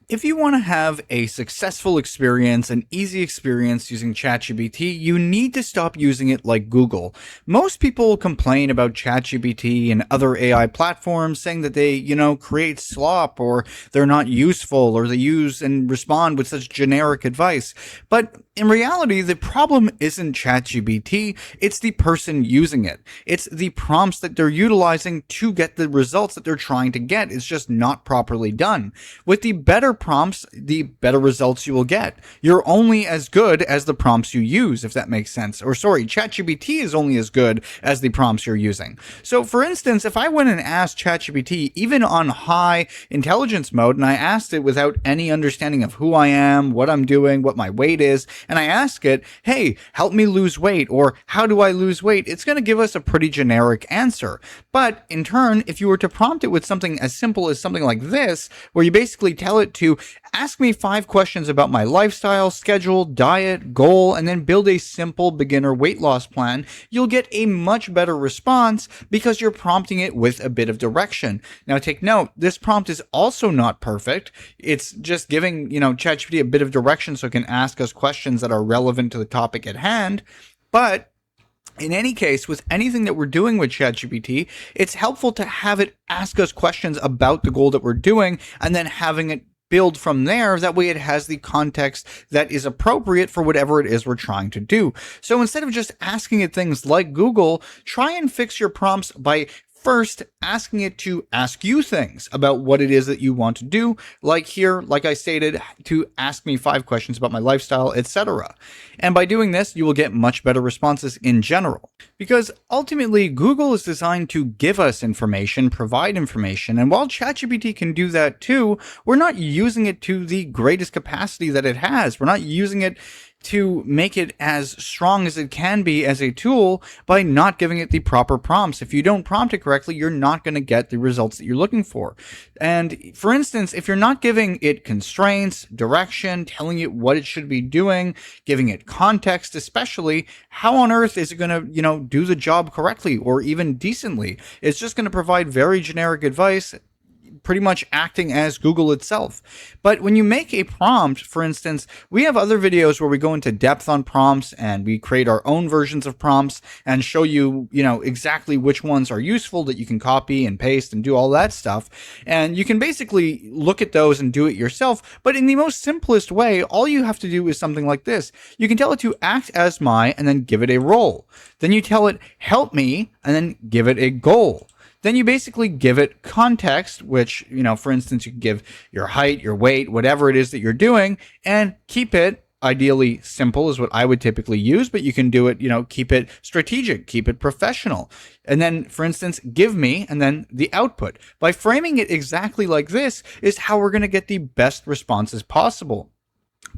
If you want to have a successful experience, an easy experience using ChatGPT, you need to stop using it like Google. Most people complain about ChatGPT and other AI platforms saying that they, create slop or they're not useful or they use and respond with such generic advice. But in reality, the problem isn't ChatGPT, it's the person using it. It's the prompts that they're utilizing to get the results that they're trying to get. It's just not properly done. With the better prompts, the better results you will get. You're only as good as the prompts you use, if that makes sense. Or sorry, ChatGPT is only as good as the prompts you're using. So for instance, if I went and asked ChatGPT, even on high intelligence mode, and I asked it without any understanding of who I am, what I'm doing, what my weight is, and I ask it, hey, help me lose weight, or how do I lose weight? It's going to give us a pretty generic answer. But in turn, if you were to prompt it with something as simple as something like this, where you basically tell it to ask me 5 questions about my lifestyle, schedule, diet, goal, and then build a simple beginner weight loss plan, you'll get a much better response because you're prompting it with a bit of direction. Now take note, this prompt is also not perfect. It's just giving, ChatGPT a bit of direction so it can ask us questions that are relevant to the topic at hand. But in any case, with anything that we're doing with ChatGPT, it's helpful to have it ask us questions about the goal that we're doing and then having it build from there. That way it has the context that is appropriate for whatever it is we're trying to do. So instead of just asking it things like Google, try and fix your prompts by first asking it to ask you things about what it is that you want to do, like here, like I stated, to ask me 5 questions about my lifestyle, etc. And by doing this, you will get much better responses in general. Because ultimately, Google is designed to give us information, provide information, and while ChatGPT can do that too, we're not using it to the greatest capacity that it has. We're not using it to make it as strong as it can be as a tool by not giving it the proper prompts. If you don't prompt it correctly, you're not going to get the results that you're looking for. And for instance, if you're not giving it constraints, direction, telling it what it should be doing, giving it context especially, how on earth is it going to, do the job correctly or even decently? It's just going to provide very generic advice, pretty much acting as Google itself. But when you make a prompt, for instance, we have other videos where we go into depth on prompts and we create our own versions of prompts and show you, exactly which ones are useful that you can copy and paste and do all that stuff. And you can basically look at those and do it yourself. But in the most simplest way, all you have to do is something like this. You can tell it to act as my and then give it a role. Then you tell it, help me, and then give it a goal. Then you basically give it context, which, for instance, you can give your height, your weight, whatever it is that you're doing, and keep it ideally simple is what I would typically use, but you can do it, keep it strategic, keep it professional. And then, for instance, give me, and then the output. By framing it exactly like this is how we're going to get the best responses possible.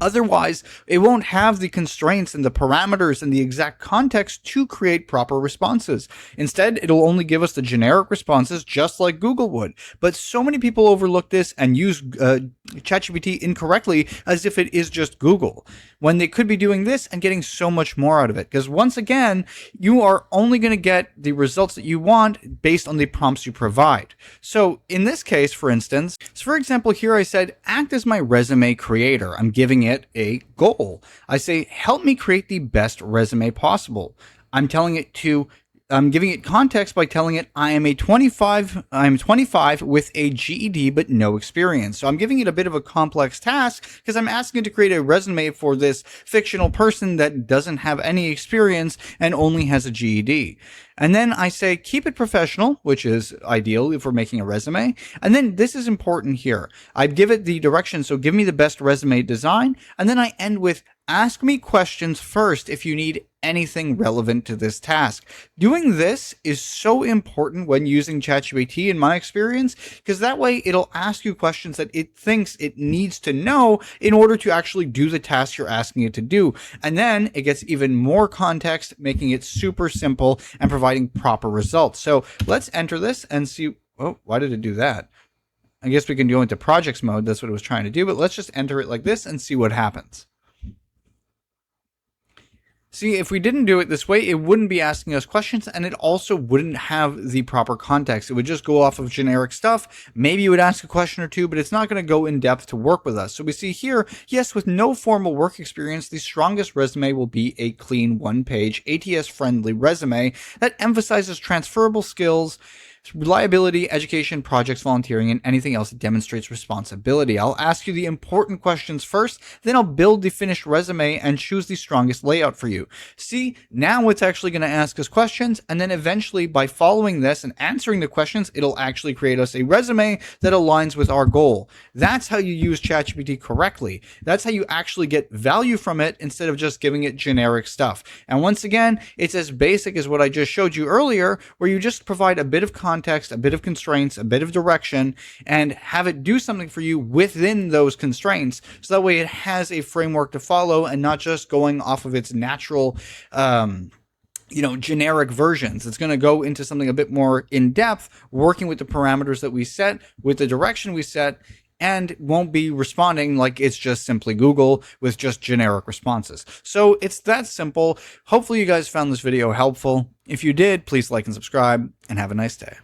Otherwise, it won't have the constraints and the parameters and the exact context to create proper responses. Instead, it'll only give us the generic responses just like Google would. But so many people overlook this and use ChatGPT incorrectly as if it is just Google, when they could be doing this and getting so much more out of it. Because once again, you are only going to get the results that you want based on the prompts you provide. So in this case, for instance, for example, here I said, act as my resume creator. I'm giving it a goal. I say, help me create the best resume possible. I'm giving it context by telling it I'm 25 with a GED but no experience. So I'm giving it a bit of a complex task because I'm asking it to create a resume for this fictional person that doesn't have any experience and only has a GED. And then I say, keep it professional, which is ideal if we're making a resume. And then this is important here. I give it the direction, so give me the best resume design. And then I end with, ask me questions first if you need anything relevant to this task. Doing this is so important when using ChatGPT in my experience, because that way it'll ask you questions that it thinks it needs to know in order to actually do the task you're asking it to do. And then it gets even more context, making it super simple and providing proper results. So let's enter this and see. Oh, why did it do that? I guess we can go into projects mode. That's what it was trying to do, but let's just enter it like this and see what happens. See, if we didn't do it this way, it wouldn't be asking us questions, and it also wouldn't have the proper context. It would just go off of generic stuff. Maybe you would ask a question or two, but it's not going to go in depth to work with us. So we see here, yes, with no formal work experience, the strongest resume will be a clean one-page, ATS-friendly resume that emphasizes transferable skills, reliability, education, projects, volunteering, and anything else that demonstrates responsibility. I'll ask you the important questions first, then I'll build the finished resume and choose the strongest layout for you. See, now it's actually going to ask us questions, and then eventually by following this and answering the questions, it'll actually create us a resume that aligns with our goal. That's how you use ChatGPT correctly. That's how you actually get value from it instead of just giving it generic stuff. And once again, it's as basic as what I just showed you earlier, where you just provide a bit of context, a bit of constraints, a bit of direction, and have it do something for you within those constraints. So that way it has a framework to follow and not just going off of its natural, generic versions. It's going to go into something a bit more in depth, working with the parameters that we set, with the direction we set, and won't be responding like it's just simply Google with just generic responses. So it's that simple. Hopefully you guys found this video helpful. If you did, please like and subscribe, and have a nice day.